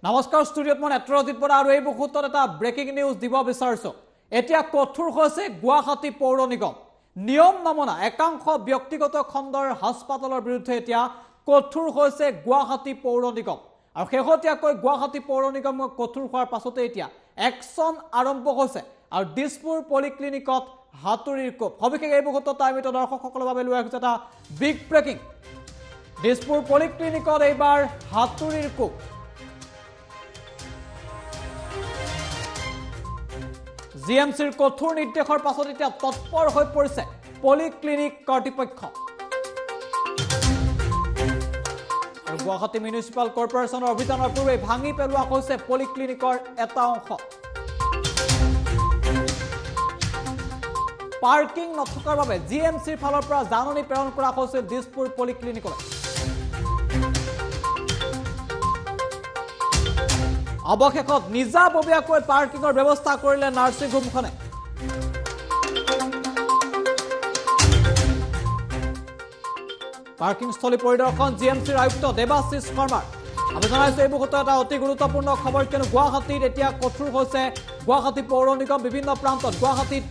নমস্কাৰ ষ্টুডিঅ'ত মই নেত্ৰজিৎ বৰা আৰু এই মুহূৰ্তত এটা ব্ৰেকিং নিউজ দিব বিচাৰিছো। এতিয়া কঠোৰ হৈছে গুৱাহাটী পৌৰ নিগম। নিয়ম নমনা একাংশ ব্যক্তিগত খণ্ডৰ হাস্পাতালৰ বিৰুদ্ধে এতিয়া কঠোৰ হৈছে গুৱাহাটী পৌৰ নিগম। আৰু শেহতীয়াকৈ গুৱাহাটী পৌৰ নিগম কঠোৰ হোৱাৰ পাছতে এতিয়া একশ্যন আৰম্ভ হৈছে আৰু দিছপুৰ পলিক্লিনিকত হাতুৰিৰ কোপ। সবিশেষ এই মুহূৰ্তত আমি দৰ্শকসকলৰ বাবে লৈ আহিছো এটা বিগ ব্ৰেকিং। দিছপুৰ পলিক্লিনিকত এইবাৰ হাতুৰিৰ কোপ। জিএমচিৰ কঠোৰ নিৰ্দেশৰ পাছত এতিয়া তৎপৰ হৈ পৰিছে পলিক্লিনিক কৰ্তৃপক্ষ। আৰু গুৱাহাটী মিউনিচিপাল কৰ্পোৰেশ্যনৰ অভিযানৰ পূৰ্বে ভাঙি পেলোৱা হৈছে পলিক্লিনিকৰ এটা অংশ। পাৰ্কিং নথকাৰ বাবে জিএমচিৰ ফালৰ পৰা জাননী প্ৰেৰণ কৰা হৈছে দিছপুৰ পলিক্লিনিকলৈ। অৱশেষত নিজাববীয়াকৈ পাৰ্কিঙৰ ব্যৱস্থা কৰিলে নাৰ্ছিং হোমখনে। পাৰ্কিংস্থলী পৰিদৰ্শন জিএমচিৰ আয়ুক্ত দেৱাশিষ শৰ্মাৰ। আমি জনাইছো এই মুহূৰ্তত এটা অতি গুৰুত্বপূৰ্ণ খবৰ, কিয়নো গুৱাহাটীত এতিয়া কঠোৰ হৈছে গুৱাহাটী পৌৰ নিগম। বিভিন্ন প্ৰান্তত গুৱাহাটীত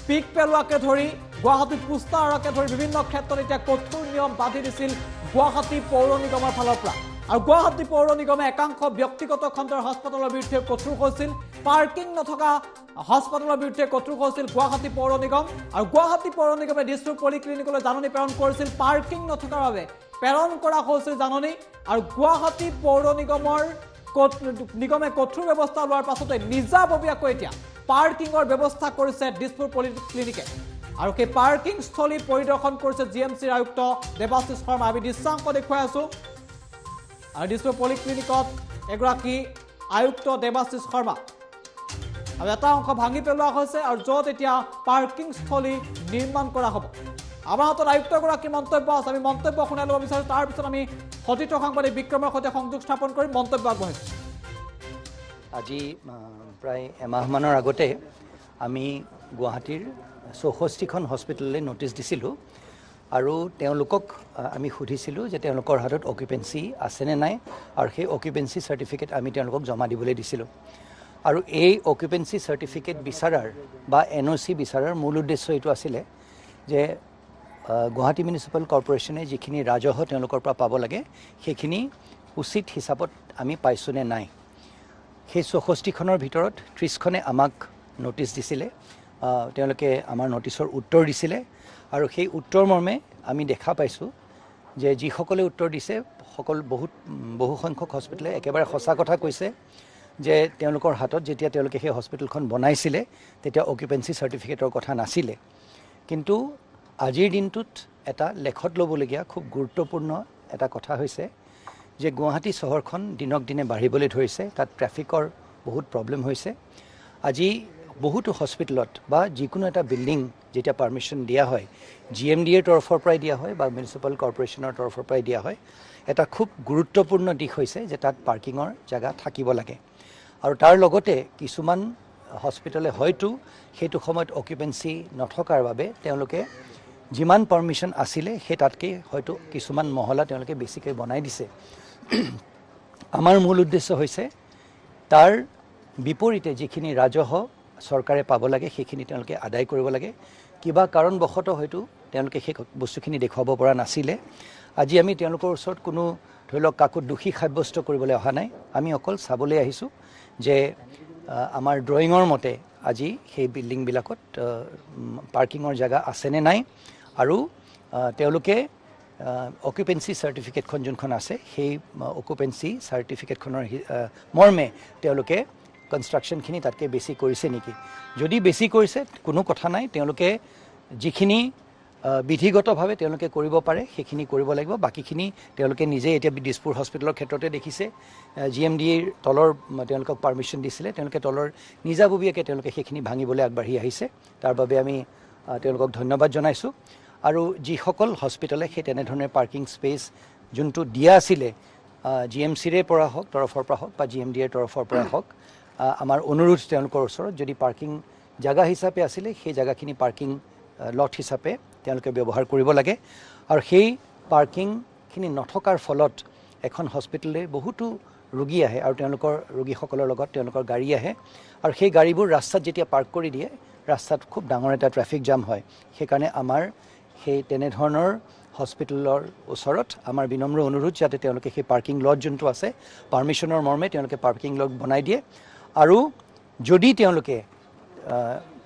পিক পেলোৱাকে ধৰি গুৱাহাটীত পোষ্টাৰকে ধৰি বিভিন্ন ক্ষেত্ৰত এতিয়া কঠোৰ নিয়ম বান্ধি দিছিল গুৱাহাটী পৌৰ নিগমৰ ফালৰ পৰা। আৰু গুৱাহাটী পৌৰ নিগমে একাংশ ব্যক্তিগত খণ্ডৰ হাস্পাতালৰ বিৰুদ্ধে কঠোৰ হৈছিল। পাৰ্কিং নথকা হাস্পাতালৰ বিৰুদ্ধে কঠোৰ হৈছিল গুৱাহাটী পৌৰ নিগম। আৰু গুৱাহাটী পৌৰ নিগমে দিছপুৰ পলিক্লিনিকলৈ জাননী প্ৰেৰণ কৰিছিল। পাৰ্কিং নথকাৰ বাবে প্ৰেৰণ কৰা হৈছিল জাননী। আৰু গুৱাহাটী পৌৰ নিগমে কঠোৰ ব্যৱস্থা লোৱাৰ পাছতে নিজাববীয়াকৈ এতিয়া পাৰ্কিঙৰ ব্যৱস্থা কৰিছে দিছপুৰ পলিক্লিনিকে। আৰু সেই পাৰ্কিং স্থলী পৰিদৰ্শন কৰিছে জিএমচিৰ আয়ুক্ত দেৱাশিষ শৰ্মা। আমি দৃশ্যাংশ দেখুৱাই আছো। আৰু দিছপুৰ পলিক্লিনিকত এগৰাকী আয়ুক্ত দেৱাশিষ শৰ্মা। আৰু এটা অংশ ভাঙি পেলোৱা হৈছে আৰু য'ত এতিয়া পাৰ্কিং স্থলী নিৰ্মাণ কৰা হ'ব। আমাৰ হাতত আয়ুক্তগৰাকীৰ মন্তব্য আছে, আমি মন্তব্য শুনাই ল'ব বিচাৰোঁ। তাৰপিছত আমি সতীৰ্থ সাংবাদিক বিক্ৰমৰ সৈতে সংযোগ স্থাপন কৰি মন্তব্য আগবঢ়াইছোঁ। আজি প্ৰায় এমাহমানৰ আগতে আমি গুৱাহাটীৰ 64খন হস্পিটেললৈ নটিচ দিছিলোঁ আৰু তেওঁলোকক আমি সুধিছিলোঁ যে তেওঁলোকৰ হাতত অকুপেঞ্চি আছেনে নাই, আৰু সেই অকুপেঞ্চি চাৰ্টিফিকেট আমি তেওঁলোকক জমা দিবলৈ দিছিলোঁ। আৰু এই অকুপেঞ্চি চাৰ্টিফিকেট বিচাৰাৰ বা NOC বিচাৰাৰ মূল উদ্দেশ্য এইটো আছিলে যে গুৱাহাটী মিউনিচিপাল কৰ্পোৰেশ্যনে যিখিনি ৰাজহ তেওঁলোকৰ পৰা পাব লাগে সেইখিনি উচিত হিচাপত আমি পাইছোঁ নে নাই। সেই 64খনৰ ভিতৰত 30খনে আমাক নটিচ দিছিলে, তেওঁলোকে আমাৰ নটিচৰ উত্তৰ দিছিলে। আৰু সেই উত্তৰ মৰ্মে আমি দেখা পাইছোঁ যে যিসকলে উত্তৰ দিছে বহু সংখ্যক হস্পিটেলে একেবাৰে সঁচা কথা কৈছে যে তেওঁলোকৰ হাতত যেতিয়া তেওঁলোকে সেই হস্পিটেলখন বনাইছিলে তেতিয়া অকুপেঞ্চি চাৰ্টিফিকেটৰ কথা নাছিলে। কিন্তু আজিৰ দিনটোত এটা লেখত ল'বলগীয়া খুব গুৰুত্বপূৰ্ণ এটা কথা হৈছে যে গুৱাহাটী চহৰখন দিনক দিনে বাঢ়িবলৈ ধৰিছে, তাত ট্ৰেফিকৰ বহুত প্ৰব্লেম হৈছে। আজি বহুতো হস্পিটেলত বা যিকোনো এটা বিল্ডিং যেতিয়া পাৰ্মিশ্যন দিয়া হয়, GMDAৰ তৰফৰ পৰাই দিয়া হয় বা মিউনিচিপাল কৰ্পোৰেশ্যনৰ তৰফৰ পৰাই দিয়া হয়, এটা খুব গুৰুত্বপূৰ্ণ দিশ হৈছে যে তাত পাৰ্কিঙৰ জেগা থাকিব লাগে। আৰু তাৰ লগতে কিছুমান হস্পিটেলে হয়তো সেইটো সময়ত অকুপেঞ্চি নথকাৰ বাবে তেওঁলোকে যিমান পাৰ্মিশ্যন আছিলে সেই তাতকৈ হয়তো কিছুমান মহলা তেওঁলোকে বেছিকৈ বনাই দিছে। আমাৰ মূল উদ্দেশ্য হৈছে তাৰ বিপৰীতে যিখিনি ৰাজহ চৰকাৰে পাব লাগে সেইখিনি তেওঁলোকে আদায় কৰিব লাগে। কিবা কাৰণবশতঃ হয়তো তেওঁলোকে সেই বস্তুখিনি দেখুৱাব পৰা নাছিলে। আজি আমি তেওঁলোকৰ ওচৰত কোনো ধৰি লওক কাকো দোষী সাব্যস্ত কৰিবলৈ অহা নাই, আমি অকল চাবলৈ আহিছোঁ যে আমাৰ ড্ৰয়িঙৰ মতে আজি সেই বিল্ডিংবিলাকত পাৰ্কিঙৰ জেগা আছেনে নাই। আৰু তেওঁলোকে অকুপেঞ্চি চাৰ্টিফিকেটখন যোনখন আছে সেই অকুপেঞ্চি চাৰ্টিফিকেটখনৰ মৰ্মে তেওঁলোকে কনষ্ট্ৰাকশ্যনখিনি তাতকৈ বেছি কৰিছে নেকি। যদি বেছি কৰিছে কোনো কথা নাই, তেওঁলোকে যিখিনি বিধিগতভাৱে তেওঁলোকে কৰিব পাৰে সেইখিনি কৰিব লাগিব। বাকীখিনি তেওঁলোকে নিজে এতিয়া দিছপুৰ হস্পিটেলৰ ক্ষেত্ৰতে দেখিছে GMDAৰ তলৰ তেওঁলোকক পাৰ্মিশ্যন দিছিলে, তেওঁলোকে তলৰ নিজাববীয়াকৈ তেওঁলোকে সেইখিনি ভাঙিবলৈ আগবাঢ়ি আহিছে। তাৰ বাবে আমি তেওঁলোকক ধন্যবাদ জনাইছোঁ। আৰু যিসকল হস্পিটেলে সেই তেনেধৰণে পাৰ্কিং স্পেচ যোনটো দিয়া আছিলে GMCৰে পৰা হওক তৰফৰ পৰা হওক বা GMDAৰ তৰফৰ পৰা হওক, আমাৰ অনুৰোধ তেওঁলোকৰ ওচৰত যদি পাৰ্কিং জেগা হিচাপে আছিলে সেই জেগাখিনি পাৰ্কিং লট হিচাপে তেওঁলোকে ব্যৱহাৰ কৰিব লাগে। আৰু সেই পাৰ্কিংখিনি নথকাৰ ফলত এখন হস্পিটেলে বহুতো ৰোগী আহে আৰু তেওঁলোকৰ ৰোগীসকলৰ লগত তেওঁলোকৰ গাড়ী আহে আৰু সেই গাড়ীবোৰ ৰাস্তাত যেতিয়া পাৰ্ক কৰি দিয়ে ৰাস্তাত খুব ডাঙৰ এটা ট্ৰেফিক জাম হয় সেইকাৰণে আমাৰ সেই তেনেধৰণৰ হস্পিটেলৰ ওচৰত আমাৰ বিনম্ৰ অনুৰোধ যাতে তেওঁলোকে সেই পাৰ্কিং লট যোনটো আছে পাৰ্মিশ্যনৰ মৰ্মে তেওঁলোকে পাৰ্কিং লট বনাই দিয়ে আৰু যদি তেওঁলোকে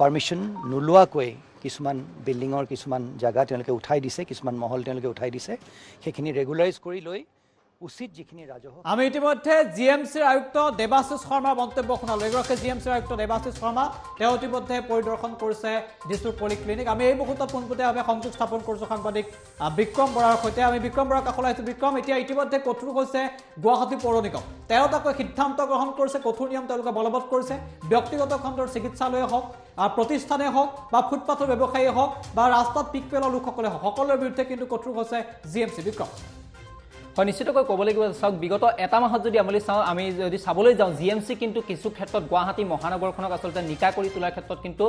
পাৰ্মিশ্যন নোলোৱাকৈ কিছুমান বিল্ডিঙৰ কিছুমান জায়গা তেওঁলোকে উঠাই দিছে কিছুমান মহল তেওঁলোকে উঠাই দিছে সেইখিনি ৰেগুলাৰাইজ কৰি লৈ উচিত যিখিনি ৰাজহ আমি ইতিমধ্যে জিএমচিৰ আয়ুক্ত দেৱাশিষ শৰ্মাৰ মন্তব্য শুনালো এগৰাকী জিএমচিৰ আয়ুক্ত দেৱাশিষ শৰ্মা তেওঁ ইতিমধ্যে পৰিদৰ্শন কৰিছে দিছপুৰ পলিক্লিনিক আমি এই মুহূৰ্তত পোনপটীয়াভাৱে সংযোগ স্থাপন কৰিছো সাংবাদিক বিক্ৰম বৰাৰ সৈতে আমি বিক্ৰম বৰাৰ কাষলৈ আহিছো বিক্ৰম এতিয়া ইতিমধ্যে কঠোৰ হৈছে গুৱাহাটী পৌৰ নিগম 13টাকৈ সিদ্ধান্ত গ্ৰহণ কৰিছে কঠোৰ নিয়ম তেওঁলোকে বলবৎ কৰিছে ব্যক্তিগত খণ্ডৰ চিকিৎসালয়ে হওক প্ৰতিষ্ঠানে হওক বা ফুটপাথৰ ব্যৱসায়ী হওক বা ৰাস্তাত পিক পেলোৱা লোকসকলে হওক সকলোৰে বিৰুদ্ধে কিন্তু কঠোৰ হৈছে জিএমচি বিক্ৰম হয় নিশ্চিতকৈ ক'ব লাগিব চাওক বিগত এটা মাহত যদি আমি যদি চাবলৈ যাওঁ জিএমচি কিন্তু কিছু ক্ষেত্ৰত গুৱাহাটী মহানগৰখনক আচলতে নিকা কৰি তোলাৰ ক্ষেত্ৰত কিন্তু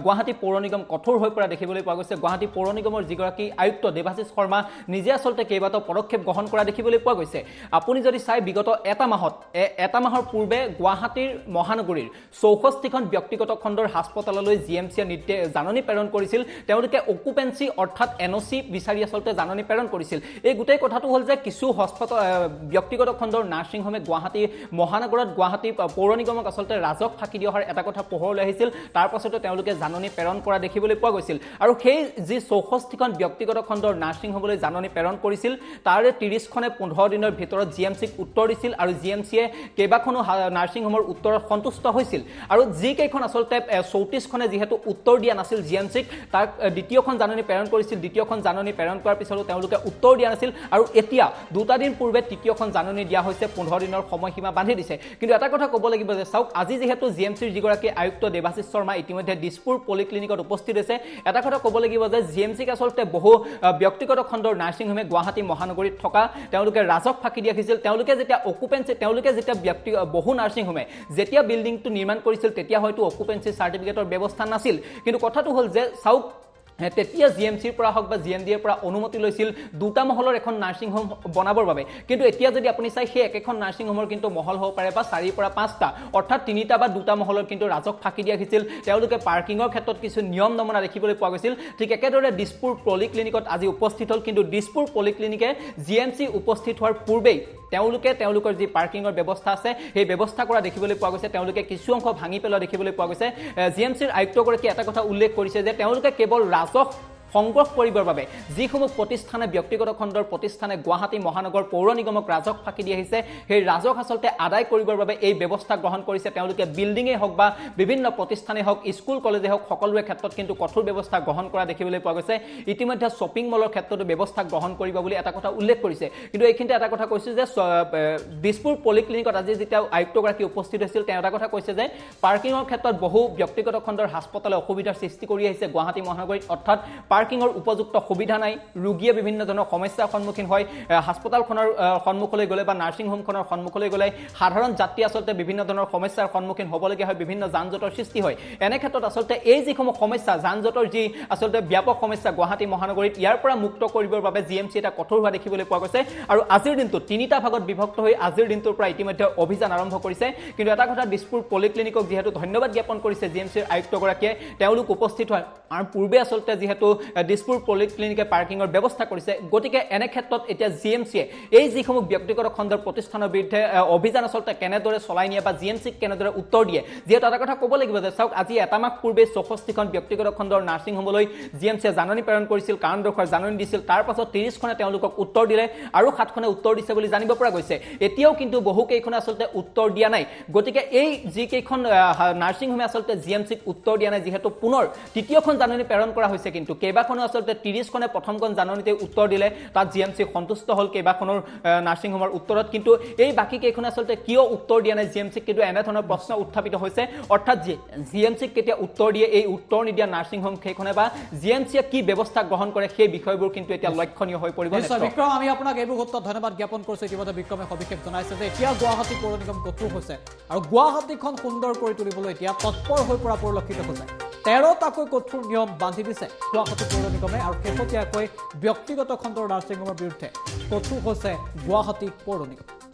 গুৱাহাটী পৌৰ নিগম কঠোৰ হৈ পৰা দেখিবলৈ পোৱা গৈছে গুৱাহাটী পৌৰ নিগমৰ যিগৰাকী আয়ুক্ত দেৱাশিষ শৰ্মা নিজে আচলতে কেইবাটাও পদক্ষেপ গ্ৰহণ কৰা দেখিবলৈ পোৱা গৈছে আপুনি যদি চাই বিগত এটা মাহৰ পূৰ্বে গুৱাহাটীৰ মহানগৰীৰ 64খন ব্যক্তিগত খণ্ডৰ হাস্পতাললৈ জিএমচিয়ে জাননী প্ৰেৰণ কৰিছিল তেওঁলোকে অকুপেন্সি অৰ্থাৎ এনঅচি বিচাৰি আচলতে জাননী প্ৰেৰণ কৰিছিল এই গোটেই কথাটো হ'ল যে কিছু ব্যক্তিগত খণ্ডৰ নাৰ্ছিং হোমে গুৱাহাটী মহানগৰত গুৱাহাটী পৌৰ নিগমক আচলতে ৰাজক ফাঁকি দিয়াৰ এটা কথা পোহৰলৈ আহিছিল তাৰ পাছতে তেওঁলোকে জাননী প্ৰেৰণ কৰা দেখিবলৈ পোৱা গৈছিল আৰু সেই যি 64খন ব্যক্তিগত খণ্ডৰ নাৰ্ছিং হোমলৈ জাননী প্ৰেৰণ কৰিছিল তাৰে 30খনে 15 দিনৰ ভিতৰত জিএমচিক উত্তৰ দিছিল আৰু জিএমচিয়ে কেইবাখনো নাৰ্ছিং হোমৰ উত্তৰত সন্তুষ্ট হৈছিল আৰু যি কেইখন আচলতে 34খনে যিহেতু উত্তৰ দিয়া নাছিল জিএমচিক তাক দ্বিতীয়খন জাননী প্ৰেৰণ কৰিছিল দ্বিতীয়খন জাননী প্ৰেৰণ কৰাৰ পিছতো তেওঁলোকে উত্তৰ দিয়া নাছিল আৰু এতিয়া দুটা দিন পূৰ্বে তৃতীয়খন জাননী দিয়া হৈছে 15 দিনৰ সময়সীমা বান্ধি দিছে কিন্তু এটা কথা ক'ব লাগিব যে চাওক আজি যেহেতু জিএমচিৰ যিগৰাকী আয়ুক্ত দেৱাশিষ শৰ্মা ইতিমধ্যে দিছপুৰ পলিক্লিনিকত উপস্থিত আছে এটা কথা ক'ব লাগিব যে জিএমচিক আচলতে বহু ব্যক্তিগত খণ্ডৰ নাৰ্ছিং হোমে গুৱাহাটী মহানগৰীত থকা তেওঁলোকে ৰাজক ফাঁকি দিয়া হৈছিল তেওঁলোকে যেতিয়া অকুপেন্সি তেওঁলোকে যেতিয়া বহু নাৰ্ছিং হোমে যেতিয়া বিল্ডিংটো নিৰ্মাণ কৰিছিল তেতিয়া হয়তো অকুপেন্সি চাৰ্টিফিকেটৰ ব্যৱস্থা নাছিল কিন্তু কথাটো হ'ল যে চাওক তেতিয়া জিএমচিৰ পৰা হওক বা জিএমডিৰ পৰা অনুমতি লৈছিল দুটা মহলৰ এখন নাৰ্ছিং হোম বনাবৰ বাবে কিন্তু এতিয়া যদি আপুনি চাই সেই একেখন নাৰ্ছিং হোমৰ কিন্তু মহল হ'ব পাৰে বা 4 পৰা 5টা অৰ্থাৎ 3টা বা 2টা মহলৰ কিন্তু ৰাজক ফাঁকি দিয়া হৈছিল তেওঁলোকে পাৰ্কিঙৰ ক্ষেত্ৰত কিছু নিয়ম নমুনা দেখিবলৈ পোৱা গৈছিল ঠিক একেদৰে দিছপুৰ পলিক্লিনিকত আজি উপস্থিত হ'ল কিন্তু দিছপুৰ পলিক্লিনিকে জিএমচি উপস্থিত হোৱাৰ পূৰ্বেই তেওঁলোকৰ যি পাৰ্কিঙৰ ব্যৱস্থা আছে সেই ব্যৱস্থা কৰা দেখিবলৈ পোৱা গৈছে তেওঁলোকে কিছু অংশ ভাঙি পেলোৱা দেখিবলৈ পোৱা গৈছে জিএমচিৰ আয়ুক্তগৰাকীয়ে এটা কথা উল্লেখ কৰিছে যে তেওঁলোকে কেৱল ৰাজক সংগ্ৰহ কৰিবৰ বাবে যিসমূহ প্ৰতিষ্ঠানে ব্যক্তিগত খণ্ডৰ প্ৰতিষ্ঠানে গুৱাহাটী মহানগৰ পৌৰ নিগমক ৰাজক ফাঁকি দি আহিছে সেই ৰাজক আচলতে আদায় কৰিবৰ বাবে এই ব্যৱস্থা গ্ৰহণ কৰিছে তেওঁলোকে বিল্ডিঙে হওক বা বিভিন্ন প্ৰতিষ্ঠানে হওক স্কুল কলেজে হওক সকলোৰে ক্ষেত্ৰত কিন্তু কঠোৰ ব্যৱস্থা গ্ৰহণ কৰা দেখিবলৈ পোৱা গৈছে ইতিমধ্যে শ্বপিং মলৰ ক্ষেত্ৰতো ব্যৱস্থা গ্ৰহণ কৰিব বুলি এটা কথা উল্লেখ কৰিছে কিন্তু এইখিনিতে এটা কথা কৈছে যে দিছপুৰ পলিক্লিনিকত আজি যেতিয়া আয়ুক্তগৰাকী উপস্থিত হৈছিল তেওঁ এটা কথা কৈছে যে পাৰ্কিঙৰ ক্ষেত্ৰত বহু ব্যক্তিগত খণ্ডৰ হাস্পতালে অসুবিধাৰ সৃষ্টি কৰি আহিছে গুৱাহাটী মহানগৰীত অৰ্থাৎ পাৰ্কিঙৰ উপযুক্ত সুবিধা নাই ৰোগীয়ে বিভিন্ন ধৰণৰ সমস্যাৰ সন্মুখীন হয় হাস্পতালখনৰ সন্মুখলৈ গ'লে বা নাৰ্ছিং হোমখনৰ সন্মুখলৈ গ'লে সাধাৰণ যাত্ৰী আচলতে বিভিন্ন ধৰণৰ সমস্যাৰ সন্মুখীন হ'বলগীয়া হয় বিভিন্ন যান-জঁটৰ সৃষ্টি হয় এনে ক্ষেত্ৰত আচলতে এই যিসমূহ সমস্যা যান-জঁটৰ যি আচলতে ব্যাপক সমস্যা গুৱাহাটী মহানগৰীত ইয়াৰ পৰা মুক্ত কৰিবৰ বাবে জিএমচি এটা কঠোৰ হোৱা দেখিবলৈ পোৱা গৈছে আৰু আজিৰ দিনটো 3টা ভাগত বিভক্ত হৈ আজিৰ দিনটোৰ পৰা ইতিমধ্যে অভিযান আৰম্ভ কৰিছে কিন্তু এটা কথা দিছপুৰ পলিক্লিনিকক যিহেতু ধন্যবাদ জ্ঞাপন কৰিছে জিএমচিৰ আয়ুক্তগৰাকীয়ে তেওঁলোক উপস্থিত হয় আৰু পূৰ্বে আচলতে যিহেতু দিছপুৰ পলিক্লিনিকে পাৰ্কিঙৰ ব্যৱস্থা কৰিছে গতিকে এনে ক্ষেত্ৰত এতিয়া জিএমচিয়ে এই যিসমূহ ব্যক্তিগত খণ্ডৰ প্ৰতিষ্ঠানৰ বিৰুদ্ধে অভিযান আচলতে কেনেদৰে চলাই নিয়ে বা জিএমচিক কেনেদৰে উত্তৰ দিয়ে যিহেতু এটা কথা ক'ব লাগিব যে চাওক আজি এটা মাহ পূৰ্বে 64খন ব্যক্তিগত খণ্ডৰ নাৰ্ছিং হোমলৈ জিএমচিয়ে জাননী প্ৰেৰণ কৰিছিল কাৰণ দৰ্শাৰ জাননী দিছিল তাৰ পাছত 30খনে তেওঁলোকক উত্তৰ দিলে আৰু 7খনে উত্তৰ দিছে বুলি জানিব পৰা গৈছে এতিয়াও কিন্তু বহু কেইখনে আচলতে উত্তৰ দিয়া নাই গতিকে এই যি কেইখন নাৰ্ছিং হোমে আচলতে জিএমচিক উত্তৰ দিয়া নাই যিহেতু পুনৰ তৃতীয়খন জাননী প্ৰেৰণ কৰা হৈছে কিন্তু কেইবাখনো আচলতে 30খনে প্ৰথমখন জাননীতে উত্তৰ দিলে তাত জিএমচি সন্তুষ্ট হ'ল কেইবাখনৰ নাৰ্ছিং হোমৰ উত্তৰত কিন্তু এই বাকি কেইখনে আচলতে কিয় উত্তৰ দিয়া নাই জিএমচিক কিন্তু এনে ধৰণৰ প্ৰশ্ন উত্থাপিত হৈছে অৰ্থাৎ জিএমচিক কেতিয়া উত্তৰ দিয়ে এই উত্তৰ নিদিয়া নাৰ্ছিং হোম কেইখনে বা জিএমচিয়ে কি ব্যৱস্থা গ্ৰহণ কৰে সেই বিষয়বোৰ কিন্তু এতিয়া লক্ষণীয় হৈ পৰিব নিশ্চয় বিক্ৰম আমি আপোনাক এই মুহূৰ্তত ধন্যবাদ জ্ঞাপন কৰিছো ইতিমধ্যে বিক্ৰমে সবিশেষ জনাইছে যে এতিয়া গুৱাহাটী পৌৰ নিগম কঠোৰ হৈছে আৰু গুৱাহাটীখন সুন্দৰ কৰি তুলিবলৈ এতিয়া তৎপৰ হৈ পৰা পৰিলক্ষিত হৈছে 13টাকৈ কঠোৰ নিয়ম বান্ধি দিছে গুৱাহাটী পৌৰ নিগমে আৰু শেহতীয়াকৈ ব্যক্তিগত খণ্ডৰ নাৰ্ছিং হোমৰ বিৰুদ্ধে কঠোৰ হৈছে গুৱাহাটী পৌৰ নিগম